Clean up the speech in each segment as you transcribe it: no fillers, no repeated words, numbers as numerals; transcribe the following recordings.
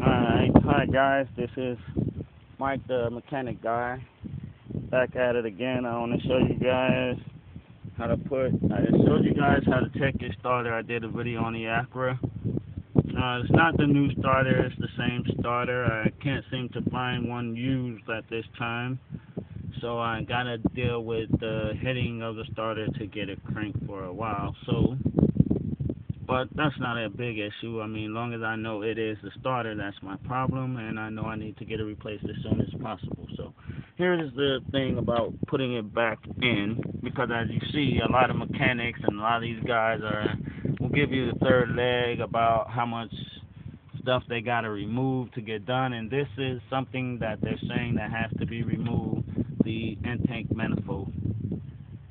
Alright, hi guys, this is Mike the mechanic guy, back at it again. I want to show you guys I just showed you guys how to check your starter. I did a video on the Accura. It's not the new starter, it's the same starter. I can't seem to find one used at this time, so I gotta deal with the heading of the starter to get it cranked for a while. But that's not a big issue. I mean, long as I know it is the starter, that's my problem, and I know I need to get it replaced as soon as possible. So here is the thing about putting it back in, because as you see, a lot of mechanics and a lot of these guys will give you the third leg about how much stuff they got to remove to get done, and this is something that they're saying that has to be removed, the intake manifold.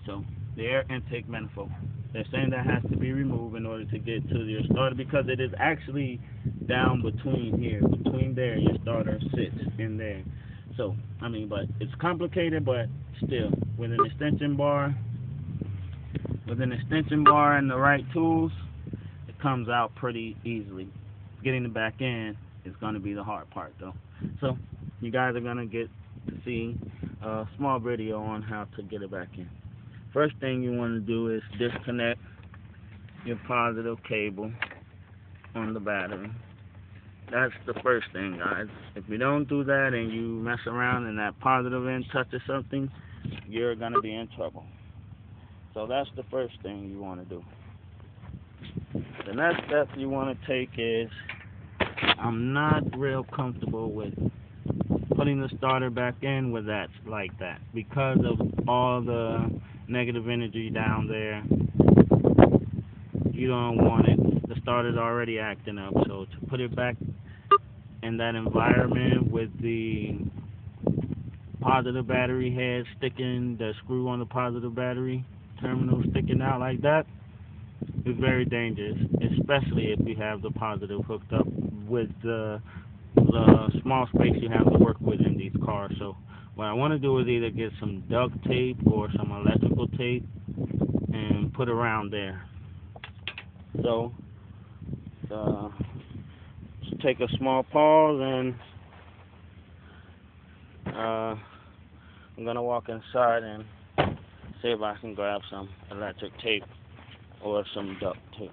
So the air intake manifold. They're saying that has to be removed in order to get to your starter, because it is actually down between here, between there. Your starter sits in there. So, I mean, but it's complicated, but still, with an extension bar and the right tools, it comes out pretty easily. Getting it back in is going to be the hard part, though. So, you guys are going to get to see a small video on how to get it back in. First thing you want to do is disconnect your positive cable on the battery. That's the first thing, guys. If you don't do that and you mess around and that positive end touches something, you're going to be in trouble. So that's the first thing you want to do. The next step you want to take is, I'm not real comfortable with putting the starter back in with that like that, because of all the negative energy down there. You don't want it. The starter's already acting up, so to put it back in that environment with the positive battery head sticking, the screw on the positive battery terminal sticking out like that, is very dangerous, especially if you have the positive hooked up with the small space you have to work with in these cars. So what I want to do is either get some duct tape or some electrical tape and put around there. So just take a small pause, and I'm gonna walk inside and see if I can grab some electric tape or some duct tape.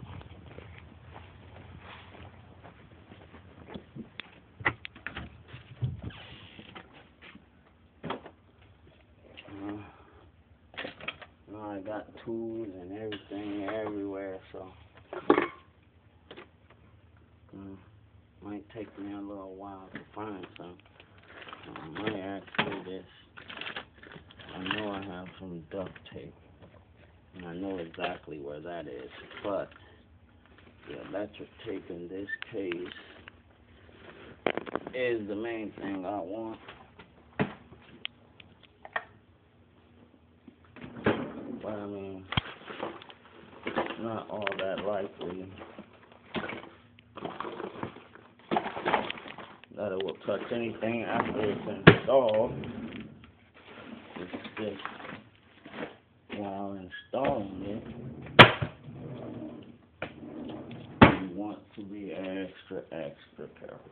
I got tools and everything everywhere, so might take me a little while to find some. I might actually just, I know I have some duct tape, and I know exactly where that is, but the electric tape in this case is the main thing I want. But I mean, it's not all that likely that it will touch anything after it's installed. It's just while installing it, you want to be extra careful.